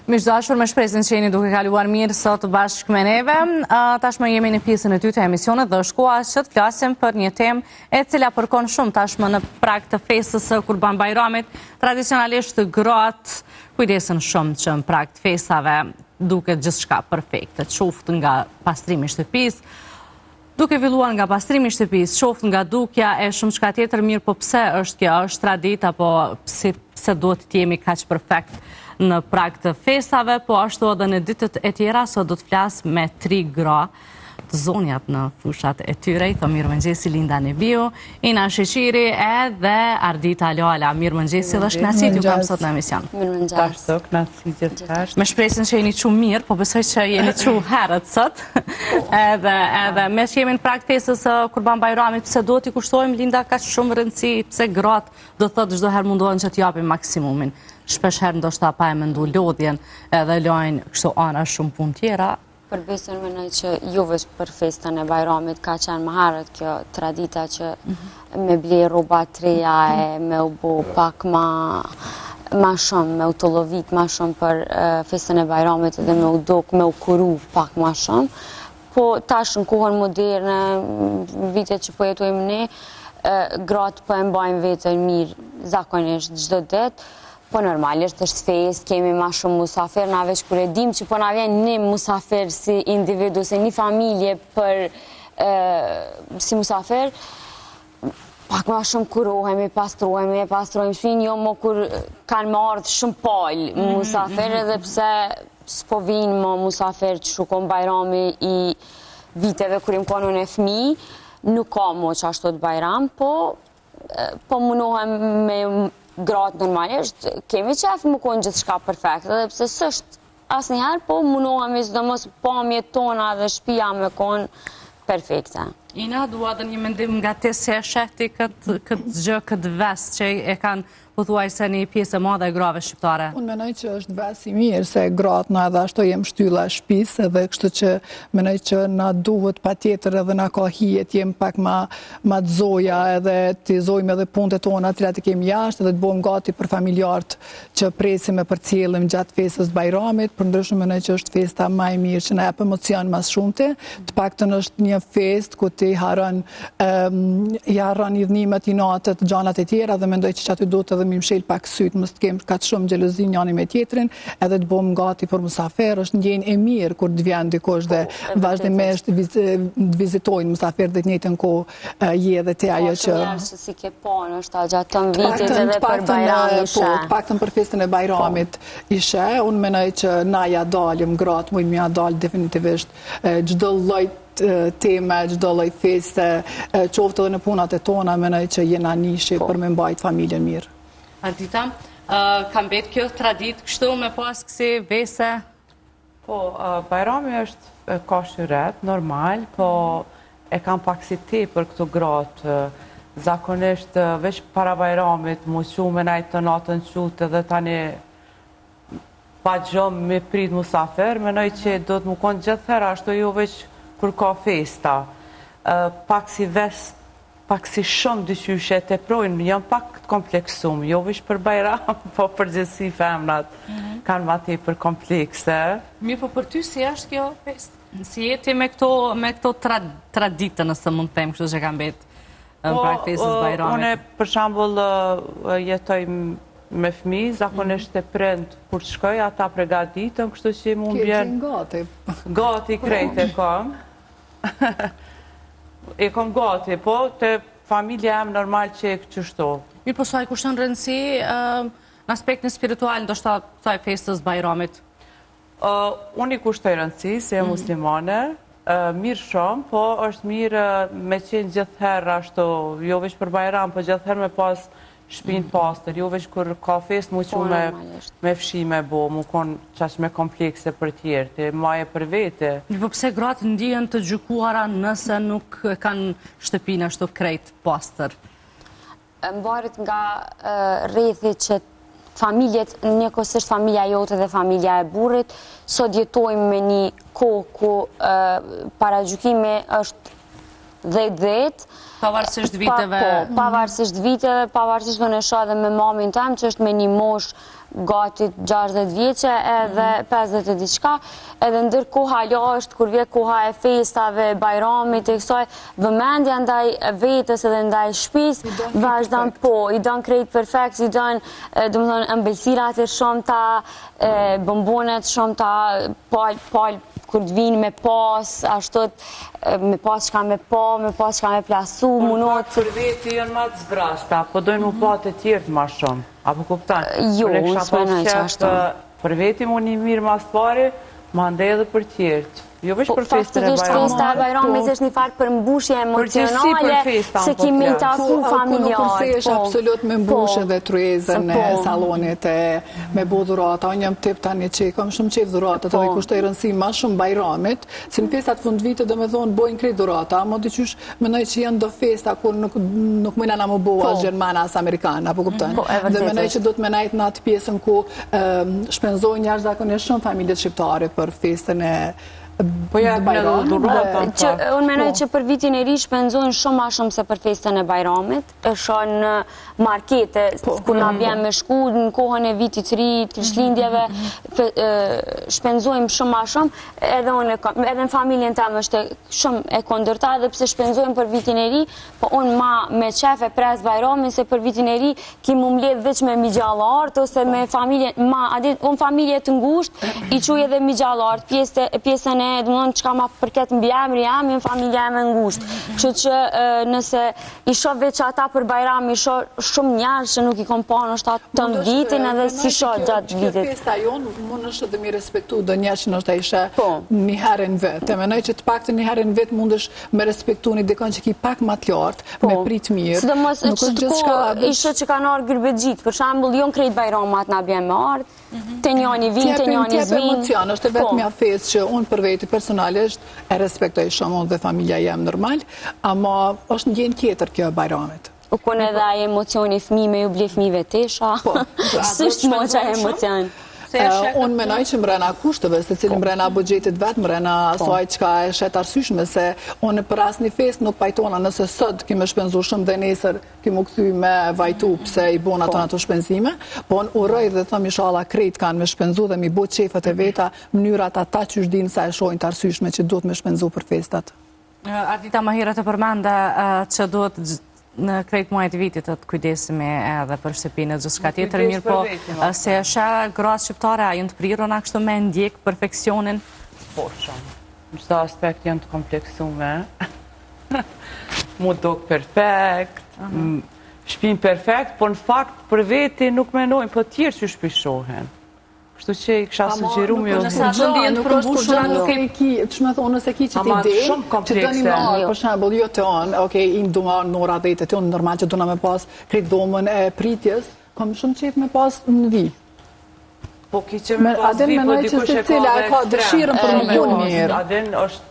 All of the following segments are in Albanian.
Miqdashur, me shpresin që jeni duke kaluar mirë sot bashkë me neve. Tashmë jemi në pjesën e dytë e emisionit dhe është koha që të flasim për një temë e cila përkon shumë tashmë në prag të festës së Kurban Bajramit. Tradicionalisht gratë kujdesin shumë që në prag të festave duket gjithçka perfekte, qoftë nga pastrimi i shtëpisë, duke filluar nga pastrimi i shtëpisë, qoftë nga dukja e shumë çka tjetër, mirë, po pse është kjo, është traditë apo pse duhet të jemi kaq perfekt në prag të festave, po ashtu edhe në ditët e tjera, sot do të flas me 3 gra të zonjat në fushat e tyre. I thom mirëmëngjesi Linda Nebiu, Ina Sheqiri edhe Ardita Loala. Mirëmëngjesi dhe shkënaqësi ju kam sot në emision. Mirëmëngjes. Ashtu, kënaqësi gjithçka. Me shpresin që jeni çu mirë, po besoj që jeni çu herët sot. Edhe me që jemi në prag të festës së Kurban Bajramit, pse duhet i kushtojmë Linda kaq shumë rëndësi, pse gratë do thotë çdo herë mundohen që t'japin maksimumin. Shpesh herë ndoshta pa e mendu lodhjen edhe lajnë kështu ana shumë punë tjera. Përbesën mendoj që jo vetëm për festën e Bajramit ka qenë më herët kjo tradita që me ble rroba të reja e me u bo pak ma shumë, me u tollovit ma shumë për festën e Bajramit edhe me u dok, me u kuru pak ma shumë. Po tash në kohën moderne, vitet që po jetojmë ne, gratë po e mbajnë veten mirë zakonisht çdo ditë. Po normalisht është fest, kemi ma shumë musafir, na veç kur e dim që po na vjen një musafir si individ ose një familje për si musafir, pak ma shumë kurohemi, pastrojmë shpinë, jo mo kur kanë më ardhë shumë palë musafir, edhe pse s'po vinë më musafir që shukon Bajrami i viteve kur im konon e fmi, nuk ka mo që ashtu të Bajram, po munohem me gratë normalisht, kemi qef më konë gjithçka perfekt, edhe pse s'është asnjëherë, po munohemi sidomos pamjet tona dhe shtëpia me konë perfekte. Ina, dua edhe një mendim nga ti se e shehti këtë gjë, këtë vest që e kanë pothuajse një pjesë e madhe e grave shqiptare. Unë menoj që është vest i mirë se gratë na edhe ashtu jem shtylla e shtëpisë, edhe kështu që menoj që na duhet patjetër edhe na ka hijet jem pak ma të zoja edhe të zojmë edhe punët tona të cilat i kemi jashtë edhe të bëjmë gati për familjarët që presim e përcjellim gjatë festës Bajramit. Përndryshe menoj që është festa më e mirë që na jep emocion mas shumte, të paktën është një festë ku ti harron idhnimet i natët, gjanat e tjera dhe mendoj që aty duhet edhe mi mshel pak sytë, mos të kemë ka shumë xhelozi njëri me tjetrin, edhe të bëjmë gati për musafir, është ndjenjë e mirë kur të vjen dikush dhe vazhdimisht vizitojnë musafir dhe të njëjtën kohë je edhe te ajo që që si ke panë është gjatë të vitit edhe për Bajramin ishe. Po, paktën për festën e Bajramit ishe, unë menoj që na ja dalim gratë, mujmë ja dal definitivisht çdo lloj tema, çdo lloj feste, qoftë edhe në punat e tona, menoj që jena nishi për me mbajt familjen mirë. Ardita, kam bet kjo tradit kështu me pas kësi vese? Po, Bajrami është ka shyret, normal, po e kam pak si ti për këtu gratë. Zakonisht, veç para Bajramit, mu qu me najtë të natën qutë edhe tani pa gjëmë me prit musafir, menoj që do të mu konë gjithëherë, ashtu jo veç kur ka festa. Pak si vest, pak si shumë dyqyshe të projnë, jam pak të kompleksum, jo veç për Bajram, po për gjithësi femnat kanë ma ti për komplekse. Mirë, po për ty si është kjo fest? Si jeti me këto traditë, nëse mund të them kështu që kam bet në prag festës Bajramit? Une, për shambull, jetoj me fmi, zakonisht e prind kur të shkoj, ata pregaditëm, kështu që mu mbjen... Gati. Gati krejt e kom. E kom gati, po të familja em normal që e këqështu. Mirë, po sa i kushton rëndësi në aspektin spiritual, ndoshta kësaj festës Bajramit? Unë i kushtoj rëndësi, se e muslimane, mirë shumë, po është mirë me qenë gjithëherë ashtu, jo veç për Bajram, po gjithëherë me pas shpinë pastër, jo veç kur ka fest mu që me fshi me bo, mu konë qash me komplekse për tjerë, të maje për vete. Po pse gratë ndihen të gjykuara nëse nuk kanë shtëpinë ashtu krejt pastër? Mbaret nga rrethi që familjet, njëkohësisht familja jote dhe familja e burrit, sot jetojmë me një kohë ku paragjykimi është 10-10. Pavarësisht viteve. Pavarësisht viteve, pavarësisht në shoh edhe me mamin tem që është me një mosh gati 60 vjeqe edhe 50 e diçka, edhe ndërkoha është kur vje koha e festave, bajramit e kësaj, vëmendja ndaj vetës edhe ndaj shpis, vazhdan i don krejt perfekt, i don ëmbëlsirat e shumta, bombonet shumta, pal kur të vinë me pas, ashtot, me pas qka me pas qka me plasu, munot. Për veti jënë ma të zbrasta, po dojnë mu pa të tjertë ma shumë, apo kuptan? Jo, s'menoj që ashtu. Për veti mu një mirë mas pare, ma ndaj edhe për tjertë. Jo veç për festën e Faktikisht festa e bajramit është një farë për mbushje emocionale, se kimi të aku familjarë. Po, kërse është absolut me mbushje dhe tryezën e salonit me bo dhurata. Unë jam tip tani që kam shumë qef dhurata, të dhe kushtë e rëndësi ma shumë bajramit, si në festat fund vite dhe me thonë bojnë krejt dhurata, ma të qysh menoj që janë do festa kur nuk mëjna na më bo as Gjermana, as Amerikana, apo kuptojnë. Dhe menoj që do të menajt në atë pjesën ku shpenzojnë njerëz zakonisht shumë familjet shqiptare për festën e Po ja unë menoj që për vitin e ri shpenzojnë shumë ma shumë se për festën e bajramit, është në markete, ku na bjem me shku, në kohën e vitit ri, të shlindjeve, shpenzojmë shumë ma shumë, edhe në familjen tam është shumë e kondërta, dhe pse shpenzojmë për vitin e ri, po unë ma me qef e pres bajramin, se për vitin e ri ki mu mbledh veç me migjallart, ose me familjen, unë familje të ngusht, i quj edhe migjallart, pjesën që ka ma përket mbi emri jam, në familja e me ngusht. Kështu që nëse i shoh veç ata për bajram, i shoh shumë njerë që nuk i kom pa në shtatë të më vitin edhe si shoh gjatë vitit. Që festa jonë, mund është dhe mi respektu do njerë që nështë a ishe një herën vetë. E menoj që të pak të një herën vetë mund është me respektu një dikon që ki pak ma t'jartë, me prit mirë. Sidomos ishte që ka nërë gërbëgjit, për shambull, jonë krejt bajramat na bjem me ardë, të njani vin, të njani zvin. Emocion, është vetë mja fest që unë për veti personalisht e respektoj shumë dhe familja jem normal, ama është një gjenë tjetër kjo bajramit. U kone dhe aje emocioni fmi me ju ble fmive tesha, sështë moqa emocion. Unë menoj që mrena kushtëve, se cilin mrena budgetit vetë, mrena asaj qka e shetë arsyshme, se unë për asë një fest nuk pajtona nëse sot kime shpenzu shumë dhe nesër kime u këthy me vajtu pëse i bona të në të shpenzime, po unë uroj dhe thëm i shala krejt kanë me shpenzu dhe mi bo qefët e veta mënyrat ata që shdinë sa e shojnë të arsyshme që duhet me shpenzu për festat. Ardita më herët e përmenda që duhet në krejt muajt vitit të kujdesimi edhe për shtëpinë gjithë shka tjetër, mirë po se shë gratë shqiptare a jënë të prirë në kështu me ndjekë perfekcionin? Po shumë, në qëta aspekt janë të kompleksume, mu dok perfekt, shpin perfekt, po në fakt për veti nuk menojnë, po tjerë që shpishohen. Kështu që i kësha sugjeru me Nuk është me thonë nëse ki që ti ide, që do një marë, për shembull, jo të onë, i në du marë në ora dhejtë, të onë normal që du na me pas kretë domën e pritjes, kam shumë qef me pas në vi. Po ki që me pas vi, po dikush e ka dhe ekstrem. Adin është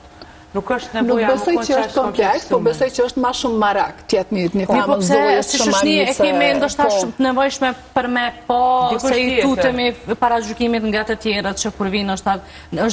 nuk është nevoja më besoj që është kompleks, po besoj që është ma shumë marak, tjetë një famën zojës shumë ma mirë. E kemi ndoshta shumë nevojshme për me po, se i tutemi para gjykimit nga të tjerët, që kur vinë është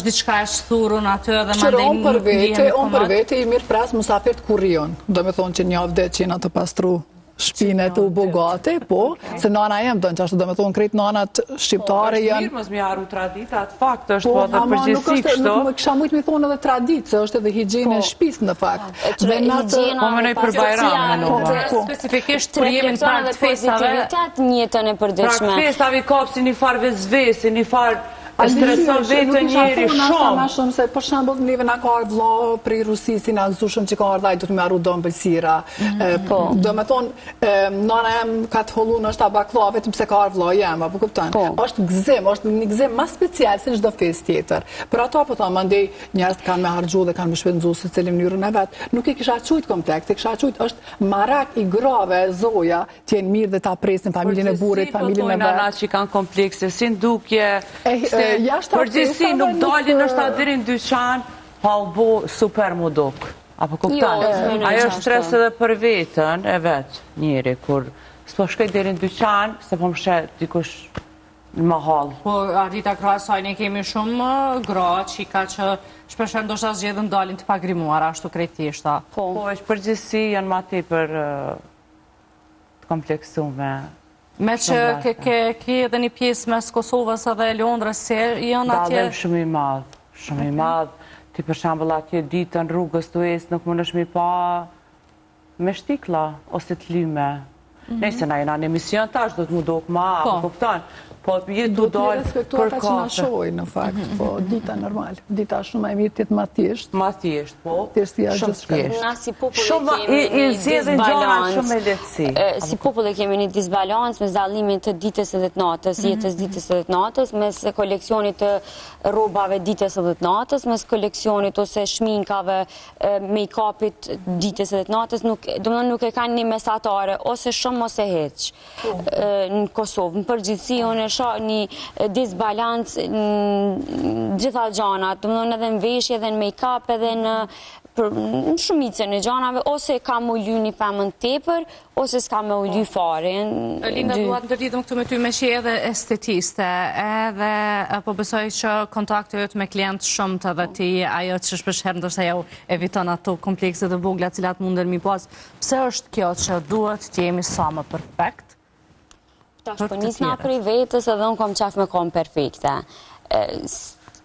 diçka e shthurun aty edhe ma ndaj nuk ndihemi unë për vete i mirë pras musafert kurion, do me thonë që një avde që jena të pastru shpinet u bogate, po, se nana jem dojnë që ashtu do me thonë krejt nanat shqiptare janë... Po, është mirë mësë mi arru traditat, fakt është po dhe përgjithsi kështu. Nuk kësha mujtë me thonë edhe tradit, se është edhe higjene e shpis në fakt. Po mënoj për bajram, specifikisht kur jemi në prag të festave. Njëtën e përdeshme. Prag festave i kapsi një farë vezvesi, një farë e streson vetë njeri shumë. Se për shambull neve nga ka ardhë vlo prej Rusisi, nga gëzushëm që ka ardhaj, du të me arru do në bëjsira. Do me thonë, nana jem ka të hollu në është a baklave, të pëse ka ardhë vlo jem, apo kuptanë. është gëzim, është një gëzim ma special se në çdo fest tjetër. Për ato, po thonë, mandej njerëz kanë me harxhu dhe kanë me shpenzu se cilin mënyrën e vetë. Nuk i kisha qujt kompleks, i kisha qujt është marak i grave, zoja, t'jenë mirë dhe ta presin familjen e burrit, familjen e vetë. Që kanë komplekse, si ndukje, përgjithsi nuk dalin është adirin dyqan, pa u bo super mu duk. Apo kuptan? Ajo është stres edhe për vetën e vetë njeri, kur s'po shkej dirin dyqan, se po më shet dikush në mahal. Po, Ardita krahasoj, ne kemi shumë gra qika që shpesher ndoshta zgjedhën dalin të pagrimuar, ashtu krejtishta. Po, është përgjithsi janë ma ti për të kompleksume. Me që ke edhe një pjesë mes Kosovës edhe Londrës, se janë atje... Dalëm shumë i madh. Ti për shembull atje ditën rrugës Tues nuk mundesh mi pa me shtiklla ose të lyme. Nëse na jena në emision tash do të mu dok ma, kupton? Po jetë do të të dalë respektuar ata që na shohin në fakt, po dita normal. Dita shumë e mirë të jetë ma thjesht. Ma thjesht, po. Thjeshtësia Shumë gjithçka. thjesht. Na si popull kemi një disbalancë. Shumë me lehtësi. Si popull kemi një disbalancë mes dallimit të ditës edhe të natës, jetës ditës edhe të natës, mes koleksionit të rrobave ditës edhe të natës, mes koleksionit ose shminkave, make-upit ditës edhe të natës, domethënë nuk e kanë një mesatare ose shumë ose hiç. Në Kosovë, në përgjithësi unë shoh një disbalancë në gjitha gjanat, domethënë edhe në veshje, edhe në make-up, edhe në shumicën e gjanave, ose ka më ully një femën tepër, ose s'ka më ully fare. Linda, duat ndërlidhëm këtu me ty me që edhe estetiste, edhe po besoj që kontaktet me klientë shumë të dhe ti, ajo që shpeshherë ndoshta jo eviton ato komplekse të vogla cilat munden mi pas. Pse është kjo që duhet të jemi sa më perfekt? Tash po nisna prej vetës edhe unë kom qef me kom perfekte.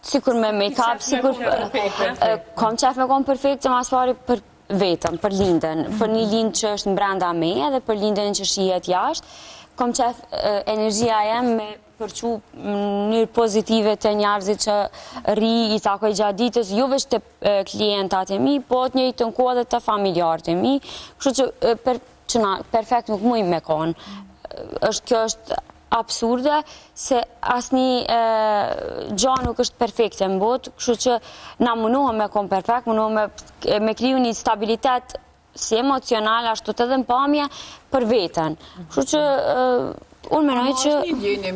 Sikur me make-up, sikur kom qef me kom perfekte, mas pari për vetëm, për lindën, për një lindë që është në brenda me edhe për lindën që shihet jashtë. Kom qef energjia jem me përqu njërë pozitive të njarëzit që i takoj gjatë ditës, jo veç të klientat e mi, po të njëjtë në kohë dhe të familjarët e mi. Kështu që perfekt nuk mujmë me konë. Kjo është absurde, se asnjë gjë nuk është perfekte në botë, kështu që na mundohem me konë perfekt, mundohem me kriju një stabilitet si emocional, ashtu të edhe në pamje për veten. Kështu që unë menoj që... Ndjenje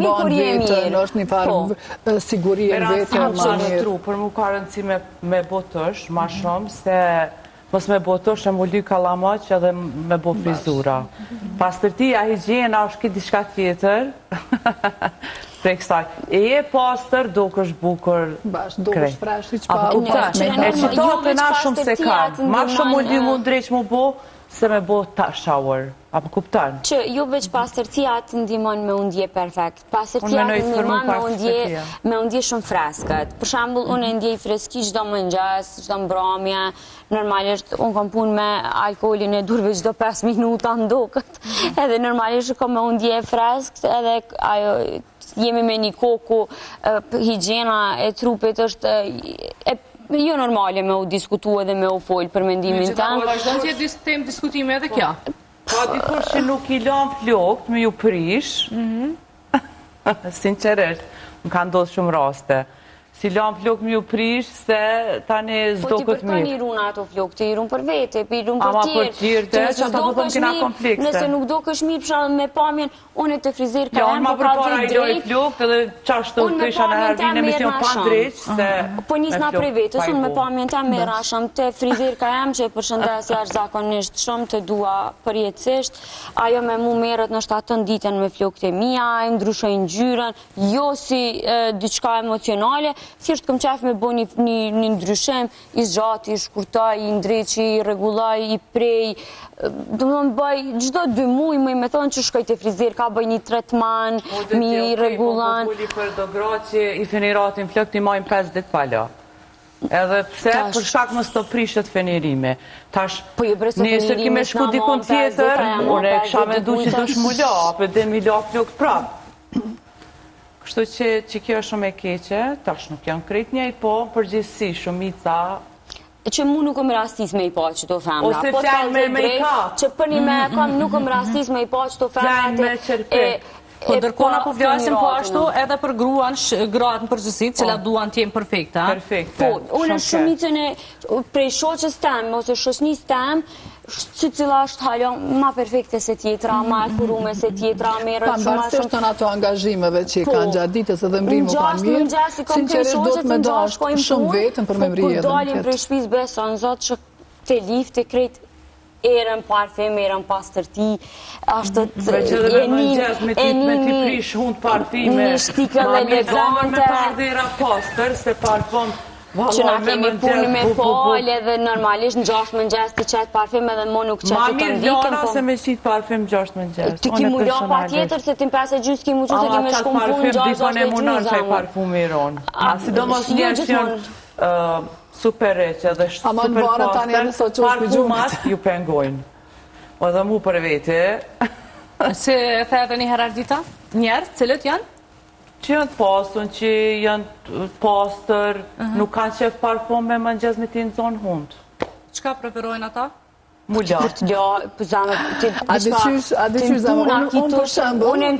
mirë, kur je mirë. Është një farë siguri e vetë më mirë. Për mu ka rëndësi me botësh, ma shumë, se mos me botësh e mu ly kalamaç edhe me bo frizura. Pastërtia, higjiena është këtë diçka tjetër. Për kësaj. E pastër, do kësh bukur krejt. Do kësh fresh, i që pa u pas me e që të na shumë se kanë. Ma shumë mu ly mu ndreq mu bo, se me bo shower. Apo kuptan? Që ju veç pastërtia të ndimon me undje perfekt. Pastërtia të ndimon me undje shumë freskët. Për shambull, unë e ndjej freski çdo mëngjes, çdo mbrëmje. Normalisht, unë kom punë me alkoholin e durve çdo 5 minuta ndokët. Edhe normalisht kom me undje freskët, edhe ajo jemi me një koku, higjiena e trupit është jo normale me u diskutu edhe me u folë për mendimin tem. Vazhdon të jetë temë diskutime edhe kjo. Ka dikur që nuk i lan flokët me ju prish, sinqerisht, më ka ndodhur shumë raste. Si lan flokët me ju prish, se tani s'do këtë mirë. Po ti për të një runa ato flokë, të i runë për vete, për i runë për tjerë. Ama për tjerë, që të pëthëm kina komplekse. Nëse nuk do kësh mirë, për me pamjen, unë e të frizir ka e më ka të i drejt. Flokët edhe qashtu të isha në herë në emision pa drejt, se... Po njës nga prej vetës, unë me pamjen të mera shumë, të frizir ka jem që e përshëndes jashtë zakonisht shumë, të dua përjetësisht. Ajo me mu merët në 7 ditën me flokët e mia, e ndryshojnë ngjyrën, jo si diçka emocionale. Thjesht këm qef me bo një ndryshem, i zgjati, i shkurtaj, i ndreqi, i regulaj, i prej. Do më bëj, gjdo 2 muj, me thonë që shkoj të frizir, ka bëj një tretman, mi regulan. Po pulli për do gra që i feniratin flok t'i majnë 5 dit pala. Edhe pse, për shkak më s'to prishet fenirime. Tash, nesër kime shku dikun tjetër, unë e kësha me du që do shmulla, për dhe mi la flok prap. Kështu që kjo është shumë e keqe, tash nuk janë krejt njëjt, po përgjithësi shumica... Që mu nuk më rastis me i pa që të femra. Ose fjanë me i ka. Që për një me kam nuk më rastis me i pa që të femra. Fjanë me qërpet. Po dërkona po vjasin po ashtu edhe për gratë në përgjësit, cila duan t'jem perfekta. Perfekte. Po, unë shumicën e prej shoqës tem, ose shoqnis tem, që cila është halon ma perfekte se tjetra, ma e kurume se tjetra, merët shumë ma shumë... të në ato angazhimeve që i kanë gjatë ditës edhe mri më kanë mirë, sinqerisht do të me dash shumë vetën për me mri edhe kur dalim prej shpis beson, zotë që te lift e krejt erën parfem, erën pastërti, ashtë të me t'i prish hund parfime, një shtikëll elegante. Me pardera pastër, se parfum Që na kemi punë me pol edhe normalisht në 6 mëngjes të qetë parfum edhe mo nuk qetë Ma të mirë vikën. Lona se me qitë parfum 6 mëngjes. Të ki mu lo pa tjetër se tim 5:30 ki mu që se ki me shkum punë 6:30. Parfum i ronë. Sidomos njerë që janë super reqe dhe super poster, parfumat ju pengojnë. O dhe mu për vete. Si the edhe një herë Ardita? Njerë, cilët janë? Që janë të postën, që janë poster, nuk kanë qef parfum me mëngjes me ti në zonë hundë. Qka preferojnë ata? Mulja. A dyqysh zamë, unë për shembull. Unë në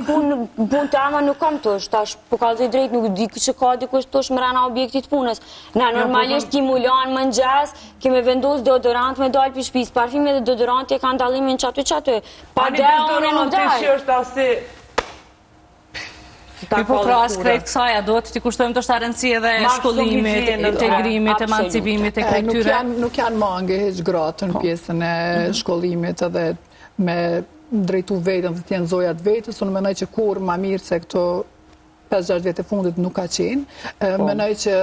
punë të ama nuk kam tush, tash po ka të drejt nuk di që ka dikush tush më rana objektit punës. Na normalisht ki mulan mëngjes, kemi vendos deodorant me dalë për shpis, parfime dhe deodorant e kanë dalimin qaty. Pa dhe unë nuk dalë. Po pra krejt kësaj, a do të t'i kushtojmë të rëndësi edhe shkollimit, integrimit, emancipimit e krejt tyre? Nuk janë mange heq gratë në pjesën e shkollimit edhe me drejtu vetën dhe t'jenë zojat vetës, unë menoj që kur ma mirë se këto 5-6 vete fundit nuk ka qenë. Menoj që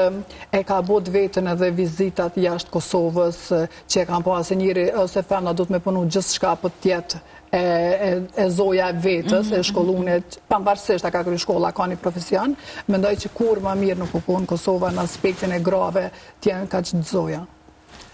e ka bot vetën edhe vizitat jashtë Kosovës, që e kam po asë njëri ose femna du të me punu gjithë shka për tjetë e zoja vetës, e shkollunit, pambarësisht a ka kry shkolla, ka një profesion, mendoj që kur ma mirë nuk u konë Kosova në aspektin e grave tjenë ka që zoja.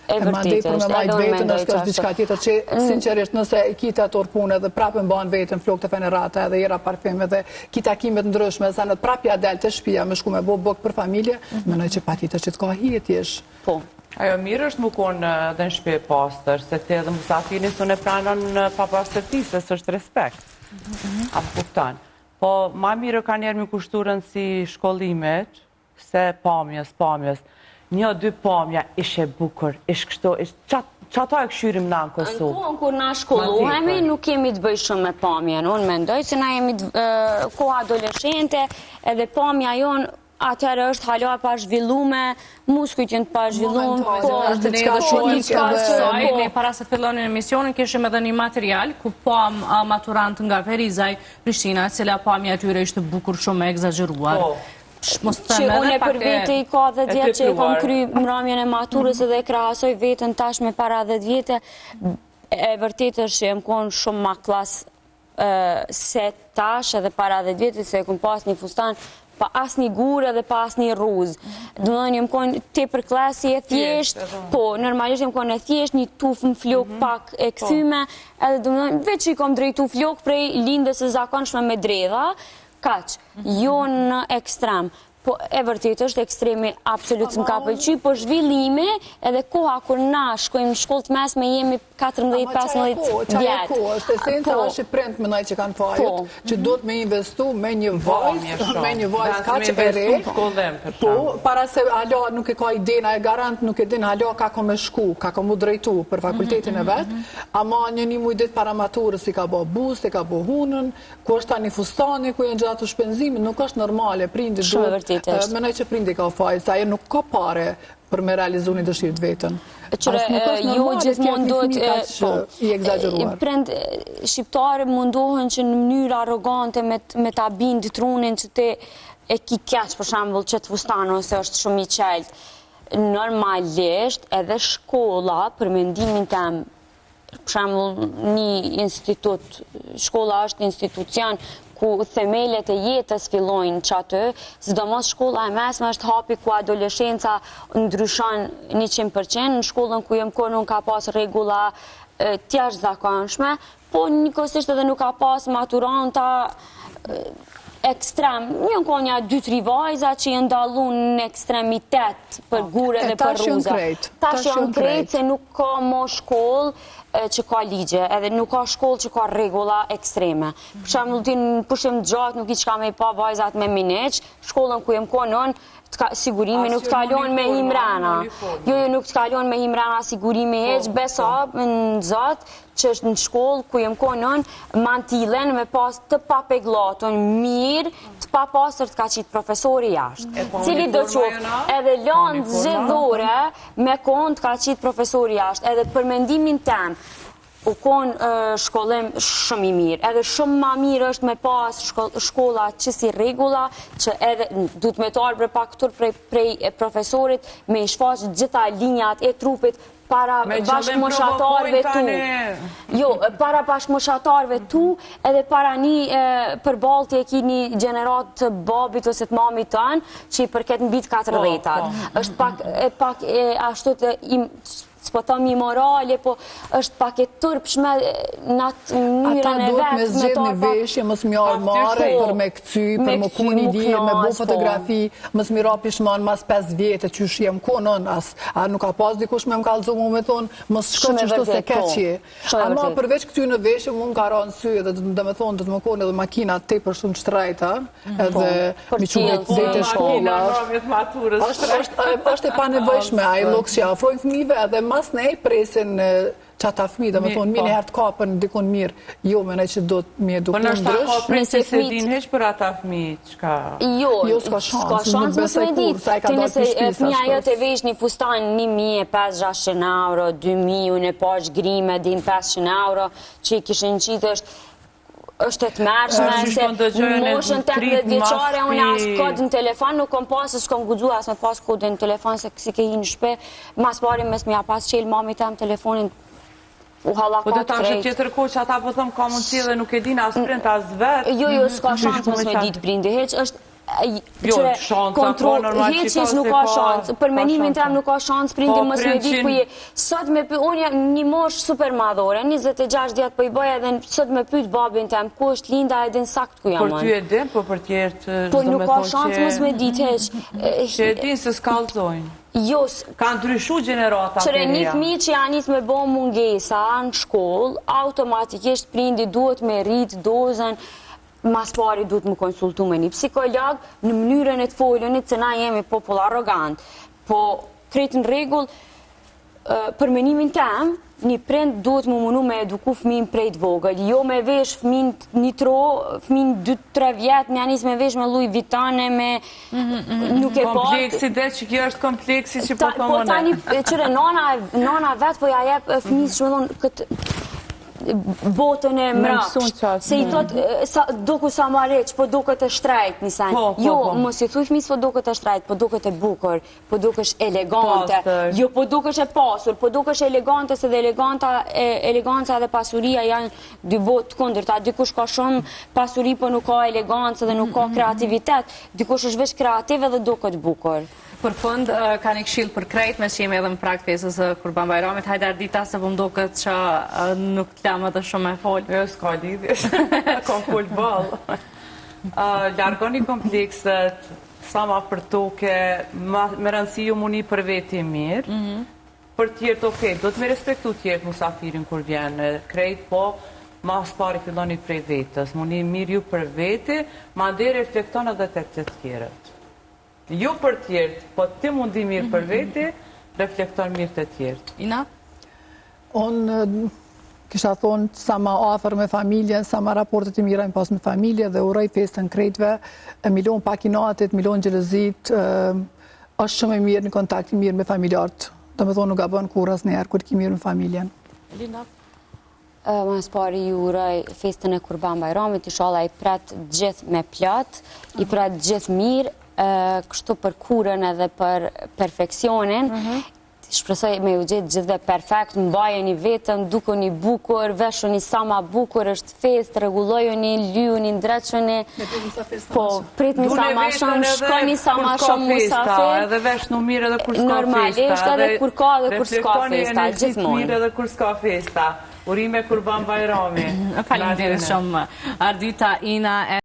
E vërtit është, edhe unë mendoj që është diçka tjetër që, sinqerisht, nëse kita ator punë edhe prapë mban vetën flok të fenerata edhe era parfeme dhe ki takimet ndryshme, sa në prapja del të shpia me shku me bo bëk për familje, mendoj që patjetër që të ka hijetjesh. Po. Ajo, mirë është më konë dhe në shpje pastër, se te edhe musafiri së në pranon pa pastërtisë, së është respekt. Apo kuptan. Po, ma mirë ka njerë më kushtu rëndësi shkollimet, se pamjes. 1-2 pamja ishe bukur, ishe kështu, që ato e këshyrim na në Kosovë? Në kohën kur na shkollohemi, nuk kemi të bëj shumë me pamjen. Unë mendoj se na jemi koha adoleshente, edhe pamja jonë atëherë është hala pa zhvillume, muskujt jenë pa zhvillume, Ne para se fillonin emisionin, kishim edhe një material ku pam maturant nga Ferizaj, Prishtina, cila pamja atyre ishte bukur shumë e egzageruar. Që unë e për vete i ka 10 vjetë që e kom kry mramjen e maturës edhe e krahasoj vetën tash me para 10 vjetë, e vërtet është që jem konë shumë ma klas se tash edhe para 10 vjetë, se e kom pas një fustan pa as një gurë edhe pa as një ruzë. Dëmëdojnë jem konë te për klasi e thjesht, po, normalisht jem konë e thjesht, një tuf në flok pak e këthyme, edhe dëmëdojnë, veç që i kom drejtu flok prej lindës e zakonshme me dredha, kaq, jo në ekstrem. Po e vërtet është ekstremi absolut më ka pëlqy, po zhvillime edhe koha kur na shkojmë në shkollë të mesme jemi 14-15 vjetë. Po, është esenca është i prend mënaj që kanë fajët, që do të me investu me një vajzë ka që e re, po, para se alo nuk e ka idena e garant, nuk e din alo ka ko me shku, ka ko mu drejtu për fakultetin e vetë, ama një mujdit para maturës i ka bo boost, i ka bo hunën, ku është ta një fustani, ku e në gjithatu shpenzimi, nuk është normale, prindi duhet. Menoj që prindi ka fajt, sa e nuk ka pare për me realizu një dëshirë të vetën. Jo gjithmonë duhet i egzageruar. Prend shqiptare mundohen që në mënyrë arrogante me ta bindë trunin që te e ki keq për shembull që të fustano ose është shumë i qelt. Normalisht edhe shkolla për mendimin tem, për shembull një institut, shkolla është institucion ku themelet e jetës fillojnë që aty, sidomos shkolla e mesme është hapi ku adoleshenca ndryshon 100%, në shkollën ku jem konë nuk ka pas regula tjash zakonshme, po njëkohësisht edhe nuk ka pas maturanta ekstrem. Njën konja 2-3 vajza që jenë dalu në ekstremitet për gure dhe për ruza. Tash janë krejt se nuk ka mo shkollë që ka ligje, edhe nuk ka shkollë që ka regula ekstreme. Për shembull, ti në pushim gjatë nuk i qka me i pa vajzat me mineq, shkollën ku jem konon, sigurimi nuk të kalon me himrena. Jo, nuk të kalon me himrena sigurimi heq, besa në zatë, që është në shkollë ku jem konon, mantilen me pas të papeglaton mirë, të papasër të ka qitë profesori jashtë. Cili do qofë, edhe lanë zxedhore me konë të ka qitë profesori jashtë, edhe për mendimin tem, u konë shkollim shumë i mirë. Edhe shumë ma mirë është me pas shkolla që si regula, që edhe duhet me të arbre pak këtur prej profesorit, me i shfaq gjitha linjat e trupit, para bashkëmoshatarve tu. Jo, para bashkëmoshatarve tu, edhe para një përballtje e ki një gjenerat të babit ose të mamit tënë, që i përket në bitë 40-at. është pak ashtu të s'po thëmë i morale, po është pak e tërpshme në atë mënyrën e vetë. Ata duhet me zgjedh një veshje, mësë mjarë mare, për me këcy, për më kun i lirë, me bo fotografi, mësë mira pishman mas 5 vjetë, që shjem konën, a nuk ka pas dikush me më kalëzu mu me thonë, mësë shko që shtu se keqje. Ama përveç këty në veshje, mu në ka ranë sy, edhe dhe me thonë, dhe të më konë edhe makina te për shumë shtrajta, edhe mi qubet zete shkolla. Është e panevojshme, a i lokë që afrojnë fëmive, edhe mas ne i presin që ata fëmi, dhe me thonë, mi në herë të kapën dikon mirë, jo me ne që do të mi edukun ndrysh. Për nështë ta ka presin se din heq për ata fëmi, qka? Jo, s'ka shansë, nuk besoj kur, sa i ka dalë për shpisa. Fëmija jo të vesh një fustan 1.500 euro, 2.000, unë e pash grime, din 500 euro, që i kishën qitë është të mërshme, se moshën 18 vjeqare, unë asë kodë në telefon, nuk kom pasë, s'kom gudzu asë me pasë kodë në telefon, se kësi ke hi në shpe, mas pari mes me ja pasë qelë mami tem telefonin, u halakot krejt. Po të ta që tjetër ko që ata po thëmë ka mundësi dhe nuk e din asë prind, asë vetë. Jo, s'ka shansë mësë me ditë prindi, heq është kontrol, heq nuk ka shansë, për menimin tem nuk ka shansë prindi mësë me ditë, ku je sot me pyet, unë jam një mosh super madhore, 26 djetë po i bëja dhe sot me pyet babin tem, ku është linda e din sakt ku jam unë. Për ty e din, po për tjertë, po nuk ka shansë mësë me ditë, heq. Që e din se s'kallzojnë. Jo, ka ndryshu gjenerata të reja. Qëre një fëmi që janë njës me bo mungesa në shkollë, automatikisht prindi duhet me rritë dozën, mas pari duhet më konsultu me një psikolog në mënyrën e të foljonit, se na jemi popull arrogant. Po, kretë në regull, për menimin tem, një prind duhet më munu me eduku fëmin prej të vogël. Jo me vesh fëmin një tro, fëmin 2-3 vjetë, një anis me vesh me Louis Vuittone, me nuk e po... Kompleksi dhe që kjo është kompleksi që po të mëne. Po tani, qëre, nona vetë po ja jep fëmis që me thonë këtë botën e mrakë, se i thot doku sa ma req, po do këtë shtrajt nisan. Jo, mos i thuj fëmis po do këtë shtrajt, po do këtë bukur, po do këtë elegante, jo po do këtë pasur, po do këtë elegante, se dhe eleganca dhe pasuria janë dy botë të kundërta. Dikush ka shumë pasuri, po nuk ka elegancë dhe nuk ka kreativitet, dikush është veç kreative dhe do këtë bukur. Për fund, ka një këshill për krejt, me që jemi edhe në prakt fesës Kurban Bajramit, hajde Ardita, se po mdo këtë që nuk të lamë edhe shumë e folë. Jo, s'ka lidhje, kom folë balë. Largoni komplekset, sa ma për toke, me rëndësi ju muni për veti mirë, për tjertë, okej, do të me respektu tjertë musafirin kur vjenë krejt, po ma spari filloni prej vetës, muni mirë ju për veti, ma dhe reflekton edhe të tjerët. Jo për tjertë, po ti mundi mirë për veti, reflekton mirë të tjertë. Ina? Unë kisha thonë sa ma afer me familjen, sa ma raportet i mira në pas me familje dhe uroj festën krejtve, milion pakinatit, milion gjelëzit, është shumë e mirë në kontakt i mirë me familjartë. Do me thonë nuk gabon kur asë njerë, kur ki mirë me familjen. Elina? Mas pari ju uroj festën e Kurban Bajramit, inshallah i pret gjithë me plot, i pret gjithë mirë, kështu për kurën edhe për perfekcionin, shpresoj me u gjithë gjithë dhe perfekt, mbajeni vetëm, dukoni bukur, veshoni sa ma bukur, është fest, regulojoni, lyuni, ndreqoni, po pritni sa ma shumë, shkoni sa ma shumë musafir, edhe veshnu mirë edhe kur s'ka festa, normalisht edhe kur ka dhe kur s'ka festa, gjithmonë. Mirë edhe kur s'ka festa, urime Kurban Bajrami. Faleminderit shumë, Ardita, Ina.